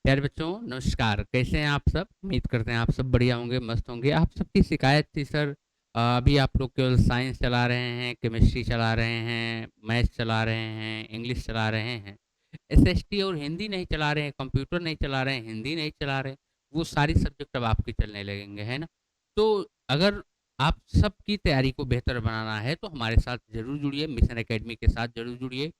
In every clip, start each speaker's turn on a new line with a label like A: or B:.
A: प्यारे बच्चों, नमस्कार। कैसे हैं आप सब? उम्मीद करते हैं आप सब बढ़िया होंगे, मस्त होंगे। आप सबकी शिकायत थी सर, अभी आप लोग केवल साइंस चला रहे हैं, केमिस्ट्री चला रहे हैं, मैथ्स चला रहे हैं, इंग्लिश चला रहे हैं, एसएसटी और हिंदी नहीं चला रहे हैं, कंप्यूटर नहीं चला रहे हैं, हिंदी नहीं चला रहे हैं। वो सारी सब्जेक्ट अब आपके चलने लगेंगे, है ना? तो अगर आप सबकी तैयारी को बेहतर बनाना है, तो हमारे साथ ज़रूर जुड़िए, मिशन एकेडमी के साथ ज़रूर जुड़िए।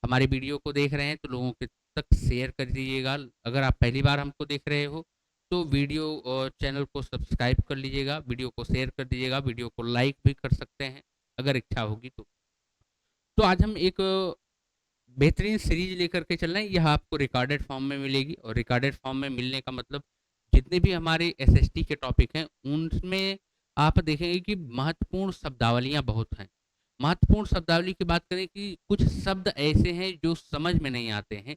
A: हमारी वीडियो को देख रहे हैं तो लोगों के तक शेयर कर दीजिएगा। अगर आप पहली बार हमको देख रहे हो तो वीडियो और चैनल को सब्सक्राइब कर लीजिएगा, वीडियो को शेयर कर दीजिएगा, वीडियो को लाइक भी कर सकते हैं अगर इच्छा होगी तो। आज हम एक बेहतरीन सीरीज लेकर के चल रहे हैं। यह आपको रिकॉर्डेड फॉर्म में मिलेगी और रिकॉर्डेड फॉर्म में मिलने का मतलब जितने भी हमारे एसएसटी के टॉपिक हैं उनमें आप देखेंगे कि महत्वपूर्ण शब्दावलियां बहुत हैं। महत्वपूर्ण शब्दावली की बात करें कि कुछ शब्द ऐसे हैं जो समझ में नहीं आते हैं।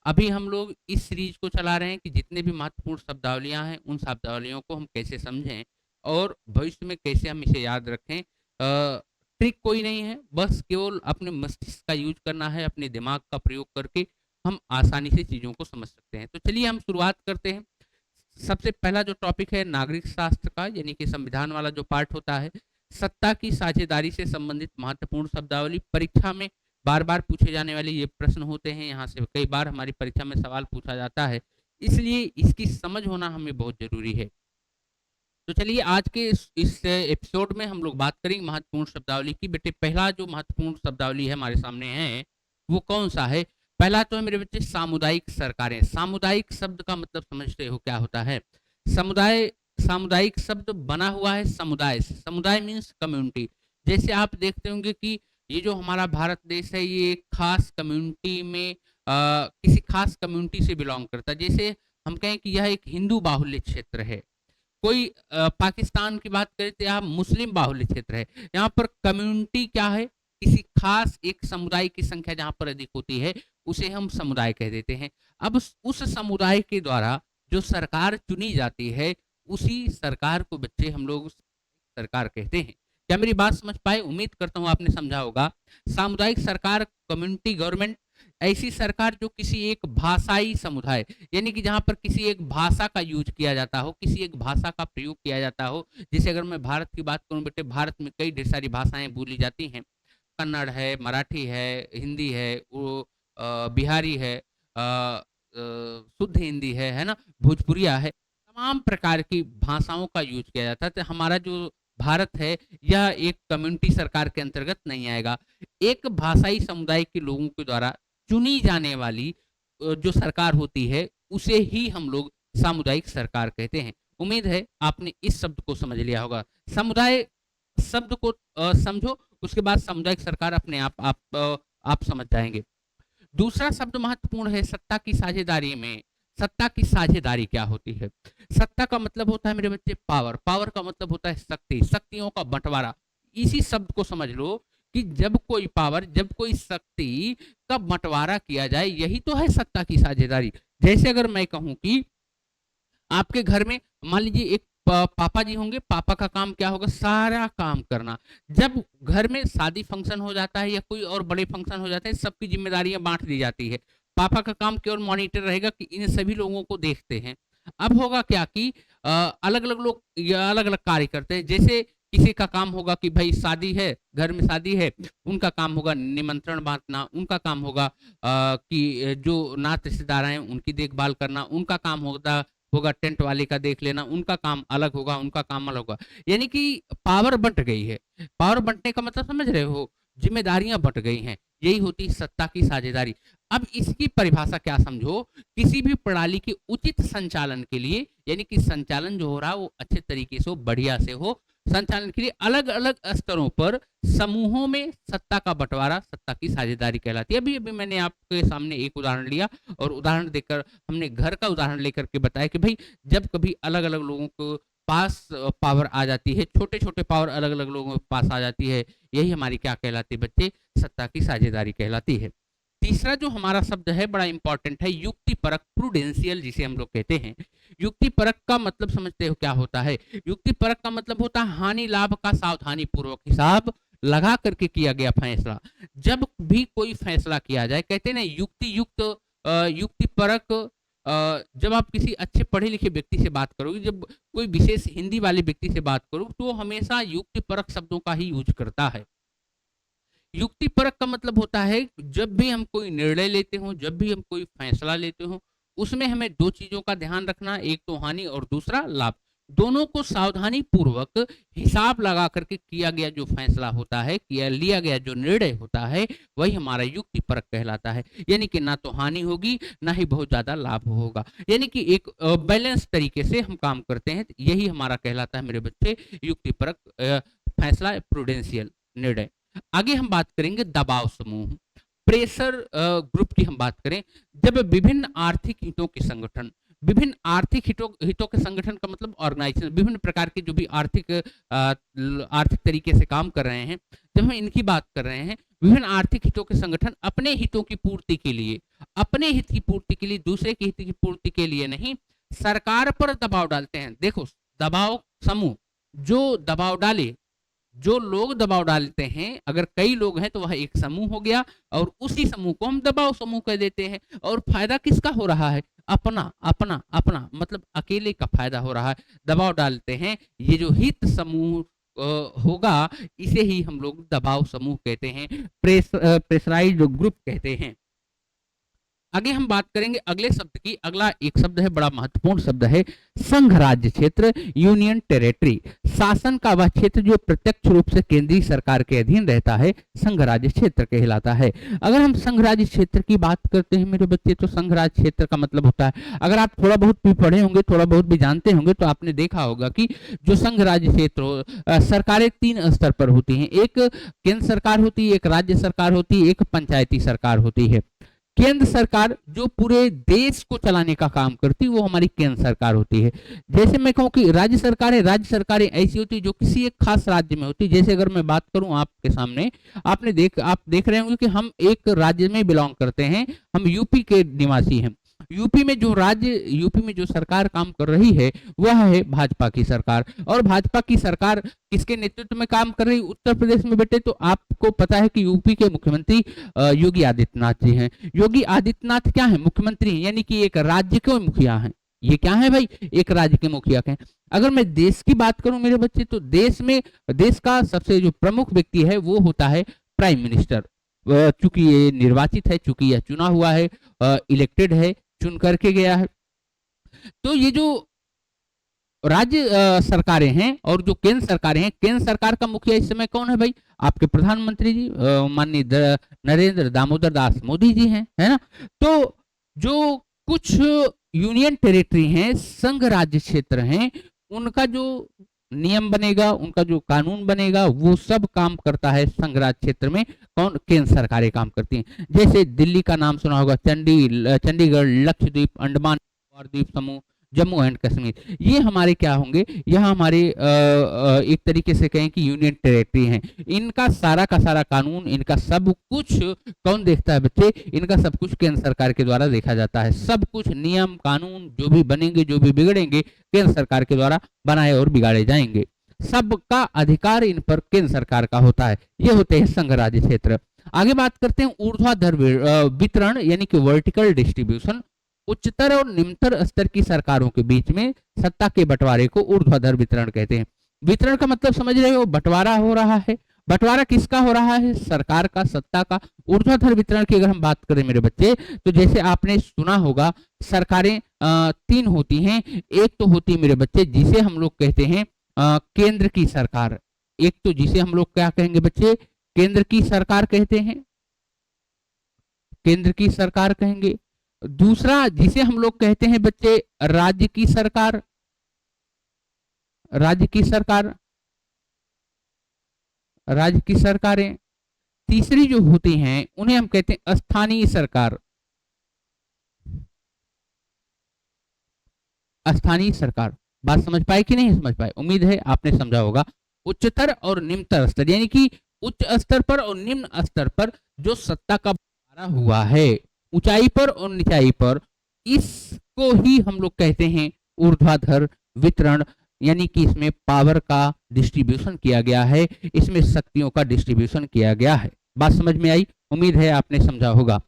A: अभी हम लोग इस सीरीज को चला रहे हैं कि जितने भी महत्वपूर्ण शब्दावलियां हैं उन शब्दावलियों को हम कैसे समझें और भविष्य में कैसे हम इसे याद रखें। ट्रिक कोई नहीं है, बस केवल अपने मस्तिष्क का यूज करना है, अपने दिमाग का प्रयोग करके हम आसानी से चीज़ों को समझ सकते हैं। तो चलिए हम शुरुआत करते हैं। सबसे पहला जो टॉपिक है नागरिक शास्त्र का, यानी कि संविधान वाला जो पार्ट होता है। सत्ता की साझेदारी से संबंधित महत्वपूर्ण शब्दावली परीक्षा में बार-बार पूछे जाने वाले ये प्रश्न होते हैं, यहाँ से कई बार हमारी परीक्षा में सवाल पूछा जाता है, इसलिए इसकी समझ होना हमें बहुत ज़रूरी है। तो चलिए आज के इस एपिसोड में हम लोग बात करेंगे महत्वपूर्ण शब्दावली की। बेटे पहला जो महत्वपूर्ण शब्दावली है हमारे सामने है, वो कौन-सा है? पहला तो है मेरे बच्चे सामुदायिक सरकारें। सामुदायिक शब्द का मतलब समझते हो क्या होता है? समुदाय सामुदायिक शब्द बना हुआ है समुदाय से। समुदाय मीन्स कम्युनिटी। जैसे आप देखते होंगे कि ये जो हमारा भारत देश है ये एक खास कम्युनिटी में किसी खास कम्युनिटी से बिलॉन्ग करता है। जैसे हम कहें कि यह एक हिंदू बाहुल्य क्षेत्र है। कोई पाकिस्तान की बात करें तो यहाँ मुस्लिम बाहुल्य क्षेत्र है। यहाँ पर कम्युनिटी क्या है? किसी खास एक समुदाय की संख्या जहाँ पर अधिक होती है, उसे हम समुदाय कह देते हैं। अब उस समुदाय के द्वारा जो सरकार चुनी जाती है, उसी सरकार को बच्चे हम लोग सरकार कहते हैं। क्या मेरी बात समझ पाए? उम्मीद करता हूँ आपने समझा होगा। सामुदायिक सरकार, कम्युनिटी गवर्नमेंट, ऐसी सरकार जो किसी एक भाषाई समुदाय, यानी कि जहाँ पर किसी एक भाषा का यूज किया जाता हो, किसी एक भाषा का प्रयोग किया जाता हो। जैसे अगर मैं भारत की बात करूँ बेटे, भारत में कई ढेर सारी भाषाएँ बोली जाती हैं। कन्नड़ है, मराठी है, हिंदी है, बिहारी है, शुद्ध हिंदी है ना? भोजपुरिया है। तमाम प्रकार की भाषाओं का यूज किया जाता है। तो हमारा जो भारत है, यह एक कम्युनिटी सरकार के अंतर्गत नहीं आएगा। एक भाषाई समुदाय के लोगों के द्वारा चुनी जाने वाली जो सरकार होती है, उसे ही हम लोग सामुदायिक सरकार कहते हैं। उम्मीद है आपने इस शब्द को समझ लिया होगा। समुदाय शब्द को समझो, उसके बाद सामुदायिक सरकार अपने आप समझ जाएँगे। दूसरा शब्द महत्वपूर्ण है सत्ता की साझेदारी में। सत्ता की साझेदारी क्या होती है? सत्ता का मतलब होता है मेरे बच्चे पावर। पावर का मतलब होता है शक्ति, शक्तियों का बंटवारा। इसी शब्द को समझ लो कि जब कोई पावर, जब कोई शक्ति का बंटवारा किया जाए, यही तो है सत्ता की साझेदारी। जैसे अगर मैं कहूँ कि आपके घर में मान लीजिए एक पापा जी होंगे, पापा का काम क्या होगा? सारा काम करना। जब घर में शादी फंक्शन हो जाता है या कोई और बड़े फंक्शन हो जाते हैं, सबकी ज़िम्मेदारियाँ बाँट दी जाती है। पापा का काम केवल मॉनिटर रहेगा कि इन सभी लोगों को देखते हैं। अब होगा क्या कि अलग-अलग लोग या अलग-अलग कार्य करते हैं। जैसे किसी का काम होगा कि भई शादी है, घर में शादी है, उनका काम होगा निमंत्रण बाँटना, उनका काम होगा कि जो नात रिश्तेदार आए हैं, उनकी देखभाल करना, उनका काम होगा टेंट वाले का देख लेना, उनका काम अलग होगा, उनका काम अलग होगा। यानी कि पावर बँट गई है। पावर बँटने का मतलब समझ रहे हो? ज़िम्मेदारियाँ बँट गई हैं। यही होती है सत्ता की साझेदारी। अब इसकी परिभाषा क्या समझो? किसी भी प्रणाली के उचित संचालन के लिए, यानी कि संचालन जो हो रहा है वो अच्छे तरीके से हो, बढ़िया से हो, संचालन के लिए अलग-अलग स्तरों पर समूहों में सत्ता का बँटवारा सत्ता की साझेदारी कहलाती है। अभी-अभी मैंने आपके सामने एक उदाहरण लिया और उदाहरण देकर हमने घर का उदाहरण लेकर के बताया कि भई जब कभी अलग-अलग लोगों को पास पावर आ जाती है, छोटे-छोटे पावर अलग-अलग लोगों के पास आ जाती है, यही हमारी क्या कहलाती है बच्चे? सत्ता की साझेदारी कहलाती है। तीसरा जो हमारा शब्द है बड़ा इंपॉर्टेंट है, युक्तिपरक, प्रूडेंशियल जिसे हम लोग कहते हैं। युक्तिपरक का मतलब समझते हो क्या होता है? युक्तिपरक का मतलब होता है हानि लाभ का सावधानी पूर्वक हिसाब लगा करके किया गया फैसला। जब भी कोई फैसला किया जाए, कहते हैं ना युक्ति युक्त, युक्तिपरक, जब आप किसी अच्छे पढ़े लिखे व्यक्ति से बात करोगे, जब कोई विशेष हिंदी वाले व्यक्ति से बात करो, तो वो हमेशा युक्तिपरक शब्दों का ही यूज करता है। युक्तिपरक का मतलब होता है जब भी हम कोई निर्णय लेते हो, जब भी हम कोई फैसला लेते हो, उसमें हमें दो चीजों का ध्यान रखना, एक तो हानि और दूसरा लाभ। दोनों को सावधानी पूर्वक हिसाब लगा करके किया गया जो फैसला होता है, किया लिया गया जो निर्णय होता है, वही हमारा युक्तिपरक कहलाता है। यानी कि ना तो हानि होगी, ना ही बहुत ज्यादा लाभ होगा। यानी कि एक बैलेंस तरीके से हम काम करते हैं, यही हमारा कहलाता है मेरे बच्चे युक्तिपरक फैसला, प्रूडेंशियल निर्णय। आगे हम बात करेंगे दबाव समूह, प्रेशर ग्रुप की हम बात करें। जब विभिन्न आर्थिक हितों के संगठन, विभिन्न आर्थिक हितों के संगठन का मतलब ऑर्गेनाइजेशन, विभिन्न प्रकार के जो भी आर्थिक तरीके से काम कर रहे हैं, जब हम इनकी बात कर रहे हैं, विभिन्न आर्थिक हितों के संगठन अपने हितों की पूर्ति के लिए, अपने हित की पूर्ति के लिए, दूसरे के हित की पूर्ति के लिए नहीं, सरकार पर दबाव डालते हैं। देखो, दबाव समूह जो दबाव डाले, जो लोग दबाव डालते हैं, अगर कई लोग हैं तो वह एक समूह हो गया, और उसी समूह को हम दबाव समूह कह देते हैं। और फायदा किसका हो रहा है? अपना अपना अपना, मतलब अकेले का फायदा हो रहा है। दबाव डालते हैं, ये जो हित समूह होगा, इसे ही हम लोग दबाव समूह कहते हैं, प्रेशराइज्ड ग्रुप कहते हैं। आगे हम बात करेंगे अगले शब्द की। अगला एक शब्द है, बड़ा महत्वपूर्ण शब्द है, संघ राज्य क्षेत्र, यूनियन टेरिटरी। शासन का वह क्षेत्र जो प्रत्यक्ष रूप से केंद्रीय सरकार के अधीन रहता है, संघ राज्य क्षेत्र कहलाता है। अगर हम संघ राज्य क्षेत्र की बात करते हैं मेरे बच्चे, तो संघ राज्य क्षेत्र का मतलब होता है, अगर आप थोड़ा बहुत भी पढ़े होंगे, थोड़ा बहुत भी जानते होंगे, तो आपने देखा होगा कि जो संघ राज्य क्षेत्र, सरकारें तीन स्तर पर होती हैं। एक केंद्र सरकार होती है, एक राज्य सरकार होती है, एक पंचायती सरकार होती है। केंद्र सरकार जो पूरे देश को चलाने का काम करती है, वो हमारी केंद्र सरकार होती है। जैसे मैं कहूँ कि राज्य सरकारें ऐसी होती है जो किसी एक खास राज्य में होती है। जैसे अगर मैं बात करूं आपके सामने, आप देख रहे होंगे कि हम एक राज्य में बिलोंग करते हैं, हम यूपी के निवासी हैं। यूपी में जो सरकार काम कर रही है, वह है भाजपा की सरकार। और भाजपा की सरकार किसके नेतृत्व में काम कर रही है? उत्तर प्रदेश में बेटे, तो आपको पता है कि यूपी के मुख्यमंत्री योगी आदित्यनाथ जी हैं। योगी आदित्यनाथ क्या है? मुख्यमंत्री हैं, यानी कि एक राज्य के मुखिया हैं। ये क्या है भाई? एक राज्य के मुखिया हैं। अगर मैं देश की बात करूं मेरे बच्चे, तो देश का सबसे जो प्रमुख व्यक्ति है, वो होता है प्राइम मिनिस्टर। चूंकि ये निर्वाचित है, चूंकि यह चुना हुआ है, इलेक्टेड है, चुन करके गया है। तो ये जो राज्य सरकारें हैं और जो केंद्र सरकारें हैं, केंद्र सरकार का मुखिया इस समय कौन है भाई? आपके प्रधानमंत्री जी, माननीय नरेंद्र दामोदर दास मोदी जी हैं, है ना। तो जो कुछ यूनियन टेरिटरी हैं, संघ राज्य क्षेत्र हैं, उनका जो नियम बनेगा, उनका जो कानून बनेगा, वो सब काम करता है संघ राज्य क्षेत्र में। कौन? केंद्र सरकारें काम करती हैं। जैसे दिल्ली का नाम सुना होगा, चंडीगढ़, लक्षद्वीप, अंडमान निकोबार द्वीप समूह, जम्मू एंड कश्मीर, ये हमारे क्या होंगे? यह हमारे एक तरीके से कहें कि यूनियन टेरिटरी हैं। इनका सारा का सारा कानून, इनका सब कुछ कौन देखता है बच्चे? इनका सब कुछ केंद्र सरकार के द्वारा देखा जाता है। सब कुछ नियम कानून जो भी बनेंगे, जो भी बिगड़ेंगे, केंद्र सरकार के द्वारा बनाए और बिगाड़े जाएंगे। सबका अधिकार इन पर केंद्र सरकार का होता है। ये होते हैं संघ राज्य क्षेत्र। आगे बात करते हैं ऊर्ध्वाधर वितरण, यानी कि वर्टिकल डिस्ट्रीब्यूशन। उच्चतर और निम्नतर स्तर की सरकारों के बीच में सत्ता के बंटवारे को ऊर्ध्वाधर वितरण कहते हैं। वितरण का मतलब समझ रहे हो? बंटवारा हो रहा है। बंटवारा किसका हो रहा है? सरकार का, सत्ता का। ऊर्ध्वाधर वितरण की अगर हम बात करें मेरे बच्चे, तो जैसे आपने सुना होगा, सरकारें तीन होती हैं। एक तो होती है मेरे बच्चे जिसे हम लोग कहते हैं केंद्र की सरकार। एक तो जिसे हम लोग क्या कहेंगे बच्चे? केंद्र की सरकार कहते हैं, केंद्र की सरकार कहेंगे। दूसरा जिसे हम लोग कहते हैं बच्चे राज्य की सरकार, राज्य की सरकार, राज्य की सरकारें। तीसरी जो होती हैं उन्हें हम कहते हैं स्थानीय सरकार, स्थानीय सरकार। बात समझ पाए कि नहीं समझ पाए? उम्मीद है आपने समझा होगा। उच्चतर और निम्नतर स्तर, यानी कि उच्च स्तर पर और निम्न स्तर पर जो सत्ता का बंटवारा हुआ है, ऊंचाई पर और निचाई पर, इसको ही हम लोग कहते हैं ऊर्ध्वाधर वितरण। यानी कि इसमें पावर का डिस्ट्रीब्यूशन किया गया है, इसमें शक्तियों का डिस्ट्रीब्यूशन किया गया है। बात समझ में आई? उम्मीद है आपने समझा होगा।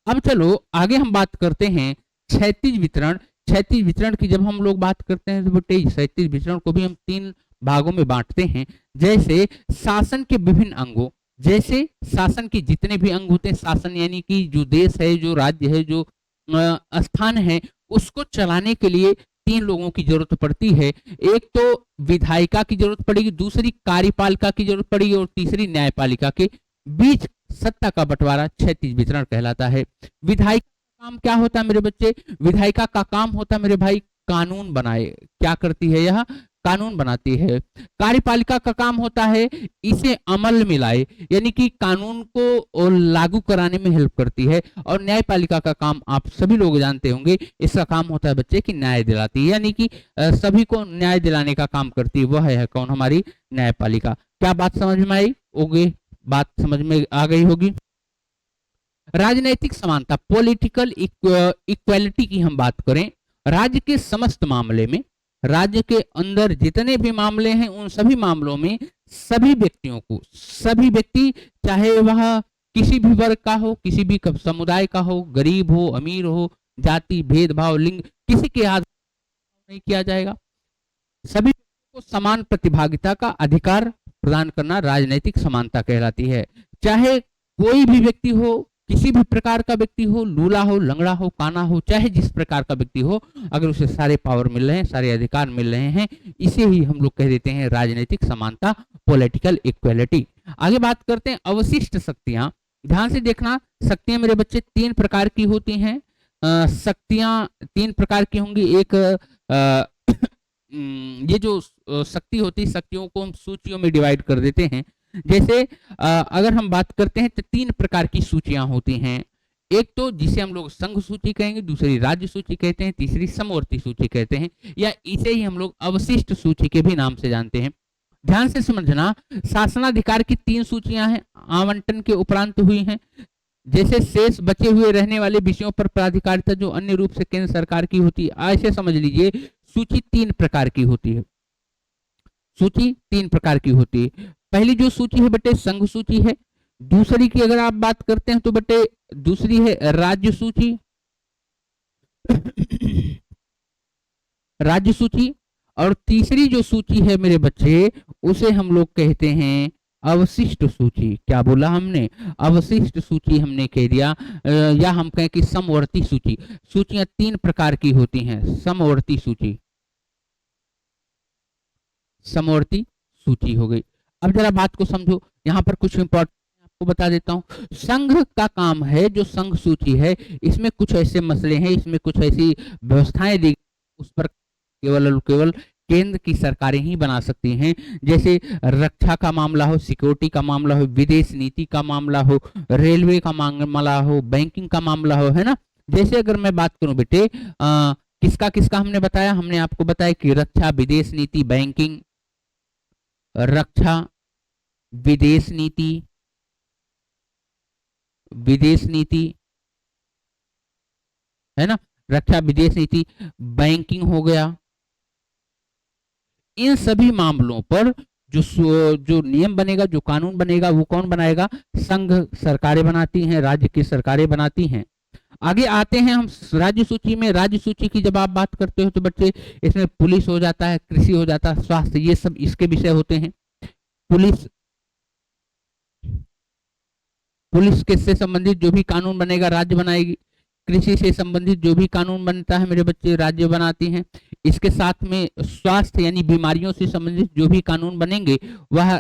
A: अब चलो आगे हम बात करते हैं क्षैतिज वितरण की जब हम लोग बात करते हैं तो बेटे क्षैतिज वितरण को भी हम 3 भागों में बांटते हैं। जैसे शासन के विभिन्न अंगों, जैसे शासन के जितने भी अंग होते हैं, शासन यानी कि जो देश है, जो राज्य है, जो स्थान है, उसको चलाने के लिए 3 लोगों की जरूरत पड़ती है। एक तो विधायिका की जरूरत पड़ेगी, दूसरी कार्यपालिका की जरूरत पड़ेगी और तीसरी न्यायपालिका के बीच सत्ता का बंटवारा क्षैतिज वितरण कहलाता है। विधायिका का काम क्या होता है मेरे बच्चे? विधायिका का काम होता है मेरे भाई कानून बनाए। क्या करती है यह? कानून बनाती है। कार्यपालिका का काम होता है इसे अमल में लाए, यानी कि कानून को लागू कराने में हेल्प करती है। और न्यायपालिका का काम आप सभी लोग जानते होंगे, इसका काम होता है बच्चे कि न्याय दिलाती है, यानी कि सभी को न्याय दिलाने का काम करती है। वह है कौन? हमारी न्यायपालिका। क्या बात समझ में आई होगी? बात समझ में आ गई होगी। राजनैतिक समानता, पॉलिटिकल इक्वालिटी की हम बात करें, राज्य के समस्त मामले में, राज्य के अंदर जितने भी मामले हैं उन सभी मामलों में सभी व्यक्तियों को, सभी व्यक्ति चाहे वह किसी भी वर्ग का हो, किसी भी समुदाय का हो, गरीब हो, अमीर हो, जाति भेदभाव लिंग किसी के आधार नहीं किया जाएगा। सभी को समान प्रतिभागिता का अधिकार प्रदान करना राजनीतिक समानता कहलाती है। चाहे कोई भी व्यक्ति हो, किसी भी प्रकार का व्यक्ति हो, लूला हो, लंगड़ा हो, काना हो, चाहे जिस प्रकार का व्यक्ति हो, अगर उसे सारे पावर मिल रहे हैं, सारे अधिकार मिल रहे हैं, इसे ही हम लोग कह देते हैं राजनीतिक समानता, पॉलिटिकल इक्वालिटी। आगे बात करते हैं अवशिष्ट शक्तियां। ध्यान से देखना, शक्तियां मेरे बच्चे 3 प्रकार की होती हैं। शक्तियां 3 प्रकार की होंगी। एक ये जो शक्ति होती है, शक्तियों को हम सूचियों में डिवाइड कर देते हैं। जैसे अगर हम बात करते हैं तो 3 प्रकार की सूचियां होती हैं। एक तो जिसे हम लोग संघ सूची कहेंगे, दूसरी राज्य सूची कहते हैं, तीसरी समवर्ती सूची कहते हैं, या इसे ही हम लोग अवशिष्ट सूची के भी नाम से जानते हैं। ध्यान से समझना, शासनाधिकार की 3 सूचियां हैं, आवंटन के उपरांत हुई हैं। जैसे शेष बचे हुए रहने वाले विषयों पर प्राधिकारिता जो अन्य रूप से केंद्र सरकार की होती है। ऐसे समझ लीजिए सूची 3 प्रकार की होती है। सूची 3 प्रकार की होती है। पहली जो सूची है बेटे संघ सूची है। दूसरी की अगर आप बात करते हैं तो बेटे दूसरी है राज्य सूची, राज्य सूची। और तीसरी जो सूची है मेरे बच्चे, उसे हम लोग कहते हैं अवशिष्ट सूची। क्या बोला हमने? अवशिष्ट सूची हमने कह दिया, या हम कहें कि समवर्ती सूची। सूचियां 3 प्रकार की होती हैं। समवर्ती सूची, समवर्ती सूची हो गई। अब जरा बात को समझो, यहाँ पर कुछ इंपॉर्टेंट आपको बता देता हूँ। संघ का काम है, जो संघ सूची है, इसमें कुछ ऐसे मसले हैं, इसमें कुछ ऐसी व्यवस्थाएं दी, उस पर केवल और केवल केंद्र की सरकारें ही बना सकती हैं। जैसे रक्षा का मामला हो, सिक्योरिटी का मामला हो, विदेश नीति का मामला हो, रेलवे का मामला हो, बैंकिंग का मामला हो, है ना। जैसे अगर मैं बात करूं बेटे, किसका किसका हमने बताया? हमने आपको बताया कि रक्षा, विदेश नीति, बैंकिंग, रक्षा, विदेश नीति, विदेश नीति, है ना, रक्षा, विदेश नीति, बैंकिंग हो गया। इन सभी मामलों पर जो नियम बनेगा, जो कानून बनेगा, वो कौन बनाएगा? संघ सरकारें बनाती हैं, राज्य की सरकारें बनाती हैं। आगे आते हैं हम राज्य सूची में। राज्य सूची की जब आप बात करते हो तो बच्चे इसमें पुलिस हो जाता है, कृषि हो जाता है, स्वास्थ्य, ये सब इसके विषय होते हैं। पुलिस से संबंधित जो भी कानून बनेगा राज्य बनाएगी। कृषि से संबंधित जो भी कानून बनता है मेरे बच्चे राज्य बनाती हैं। इसके साथ में स्वास्थ्य यानी बीमारियों से संबंधित जो भी कानून बनेंगे वह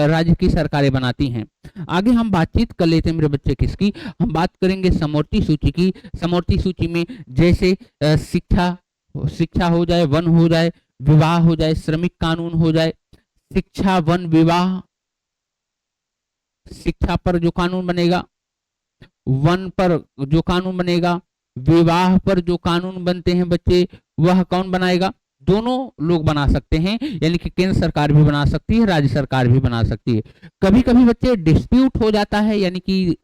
A: राज्य की सरकारें बनाती हैं। आगे हम बातचीत कर लेते हैं मेरे बच्चे किसकी? हम बात करेंगे समवर्ती सूची की। समवर्ती सूची में जैसे शिक्षा हो जाए, वन हो जाए, विवाह हो जाए, श्रमिक कानून हो जाए। शिक्षा, वन, विवाह, शिक्षा पर जो कानून बनेगा, वन पर जो कानून बनेगा, विवाह पर जो कानून बनते हैं बच्चे, वह कौन बनाएगा? दोनों लोग बना सकते हैं, यानी कि केंद्र सरकार भी बना सकती है, राज्य सरकार भी बना सकती है। कभी कभी बच्चे डिस्प्यूट हो जाता है, यानी कि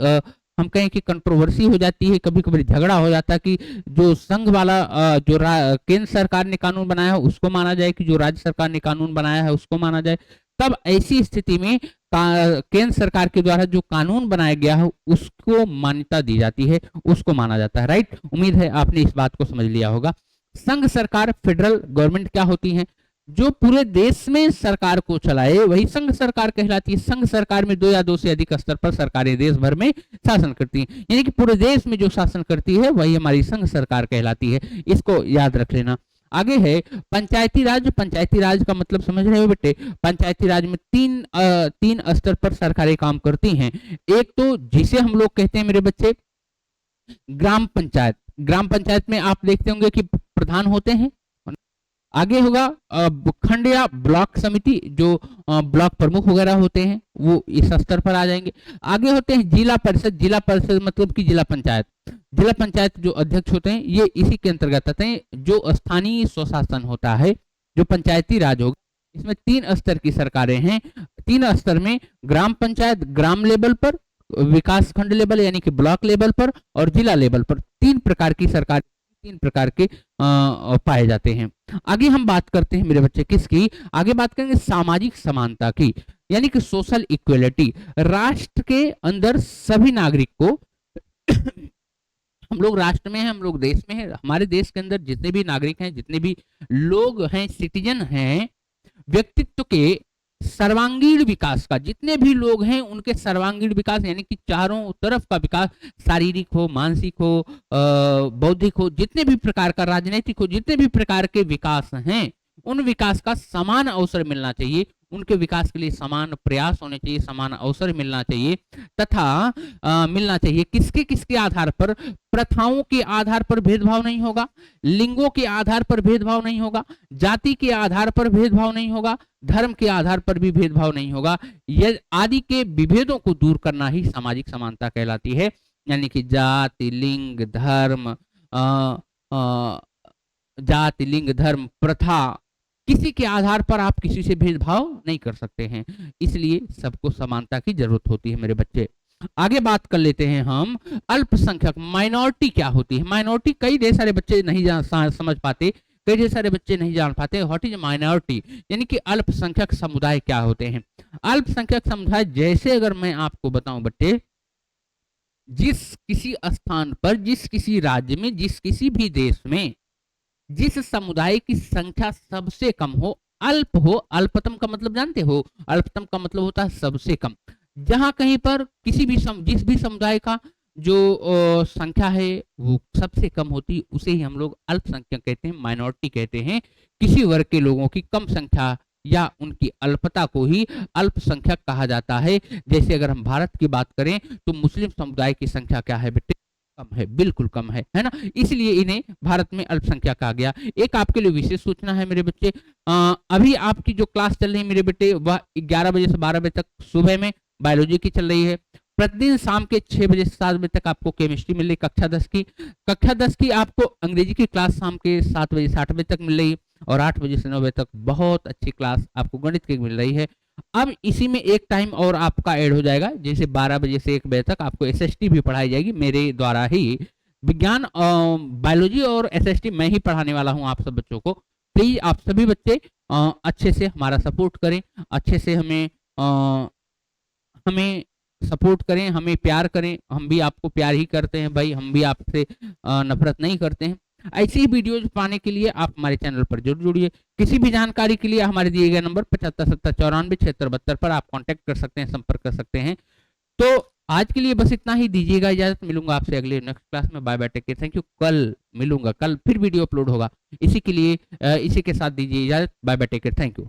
A: हम कहें कि कंट्रोवर्सी हो जाती है, कभी कभी झगड़ा हो जाता है कि जो संघ वाला जो केंद्र सरकार ने कानून बनाया है उसको माना जाए कि जो राज्य सरकार ने कानून बनाया है उसको माना जाए। तब ऐसी स्थिति में केंद्र सरकार के द्वारा जो कानून बनाया गया है उसको मान्यता दी जाती है, उसको माना जाता है। राइट, उम्मीद है आपने इस बात को समझ लिया होगा। संघ सरकार, फेडरल गवर्नमेंट क्या होती है? जो पूरे देश में सरकार को चलाए वही संघ सरकार कहलाती है। संघ सरकार में 2 या 2 से अधिक स्तर पर सरकारें देश भर में शासन करती हैं, यानी कि पूरे देश में जो शासन करती है वही हमारी संघ सरकार कहलाती है। इसको याद रख लेना। आगे है पंचायती राज। पंचायती राज का मतलब समझ रहे हो बेटे? पंचायती राज में तीन स्तर पर सरकारें काम करती हैं। एक तो जिसे हम लोग कहते हैं मेरे बच्चे ग्राम पंचायत। ग्राम पंचायत में आप देखते होंगे कि प्रधान होते हैं। आगे होगा खंड या ब्लॉक समिति, जो ब्लॉक प्रमुख वगैरह होते हैं वो इस स्तर पर आ जाएंगे। आगे होते हैं जिला परिषद। जिला परिषद मतलब कि जिला पंचायत। जिला पंचायत जो अध्यक्ष होते हैं ये इसी के अंतर्गत आते हैं। जो स्थानीय स्वशासन होता है, जो पंचायती राज होगा, इसमें 3 स्तर की सरकारें हैं। 3 स्तर में ग्राम पंचायत ग्राम लेवल पर, विकास खंड लेवल यानी कि ब्लॉक लेवल पर, और जिला लेवल पर 3 प्रकार की सरकार, 3 प्रकार के पाए जाते हैं। आगे हम बात करते हैं मेरे बच्चे किसकी? आगे बात करेंगे सामाजिक समानता की, यानी कि सोशल इक्वलिटी। राष्ट्र के अंदर सभी नागरिक को हम लोग राष्ट्र में हैं, हम लोग देश में हैं, हमारे देश के अंदर जितने भी नागरिक हैं, जितने भी लोग हैं, सिटीजन हैं, व्यक्तित्व के सर्वांगीण विकास का, जितने भी लोग हैं उनके सर्वांगीण विकास यानी कि चारों तरफ का विकास, शारीरिक हो, मानसिक हो, बौद्धिक हो, जितने भी प्रकार का, राजनीतिक हो, जितने भी प्रकार के विकास हैं उन विकास का समान अवसर मिलना चाहिए। उनके विकास के लिए समान प्रयास होने चाहिए, समान अवसर मिलना चाहिए, तथा मिलना चाहिए। किसके किसके आधार पर? प्रथाओं के आधार पर भेदभाव नहीं होगा, लिंगों के आधार पर भेदभाव नहीं होगा, जाति के आधार पर भेदभाव नहीं होगा, धर्म के आधार पर भी भेदभाव नहीं होगा। ये आदि के विभेदों को दूर करना ही सामाजिक समानता कहलाती है। यानी कि जाति, लिंग, धर्म, जाति, लिंग, धर्म, प्रथा, किसी के आधार पर आप किसी से भेदभाव नहीं कर सकते हैं। इसलिए सबको समानता की जरूरत होती है मेरे बच्चे। आगे बात कर लेते हैं हम अल्पसंख्यक, माइनॉरिटी क्या होती है? माइनॉरिटी कई ढेर सारे बच्चे नहीं समझ पाते, कई ढेर सारे बच्चे नहीं जान पाते। What is minority? यानी कि अल्पसंख्यक समुदाय क्या होते हैं? अल्पसंख्यक समुदाय, जैसे अगर मैं आपको बताऊं बच्चे, जिस किसी स्थान पर, जिस किसी राज्य में, जिस किसी भी देश में जिस समुदाय की संख्या सबसे कम हो, अल्प हो, अल्पतम का मतलब जानते हो? अल्पतम का मतलब होता है सबसे कम। जहां कहीं पर किसी भी जिस भी समुदाय का जो संख्या है वो सबसे कम होती, उसे ही हम लोग अल्पसंख्यक कहते हैं, माइनॉरिटी कहते हैं। किसी वर्ग के लोगों की कम संख्या या उनकी अल्पता को ही अल्पसंख्यक कहा जाता है। जैसे अगर हम भारत की बात करें तो मुस्लिम समुदाय की संख्या क्या है बेटे? कम है, बिल्कुल कम है ना? इसलिए इन्हें भारत में अल्पसंख्यक कहा गया। एक आपके लिए विशेष सूचना है मेरे बच्चे, अभी आपकी जो क्लास चल रही है मेरे बेटे वह 11 बजे से 12 बजे तक सुबह में बायोलॉजी की चल रही है। प्रतिदिन शाम के 6 बजे से 7 बजे तक आपको केमिस्ट्री मिल रही कक्षा 10 की। कक्षा 10 की आपको अंग्रेजी की क्लास शाम के 7 बजे से 8 बजे तक मिल रही है, और 8 बजे से 9 बजे तक बहुत अच्छी क्लास आपको गणित की मिल रही है। अब इसी में एक टाइम और आपका ऐड हो जाएगा, जैसे 12 बजे से 1 बजे तक आपको एसएसटी भी पढ़ाई जाएगी मेरे द्वारा ही। विज्ञान, बायोलॉजी और एसएसटी मैं ही पढ़ाने वाला हूं आप सब बच्चों को। प्लीज आप सभी बच्चे अच्छे से हमारा सपोर्ट करें, अच्छे से हमें सपोर्ट करें, हमें प्यार करें। हम भी आपको प्यार ही करते हैं भाई, हम भी आपसे नफरत नहीं करते हैं। ऐसी ही वीडियोज पाने के लिए आप हमारे चैनल पर जरूर जुड़िए। किसी भी जानकारी के लिए हमारे दिए गए नंबर 757094 पर आप कांटेक्ट कर सकते हैं, संपर्क कर सकते हैं। तो आज के लिए बस इतना ही, दीजिएगा इजाजत। मिलूंगा आपसे अगले नेक्स्ट क्लास में। Bye bye, take care, thank you. कल मिलूंगा, कल फिर वीडियो अपलोड होगा। इसी के लिए इसी के साथ दीजिए इजाजत। Bye bye, take care, thank you.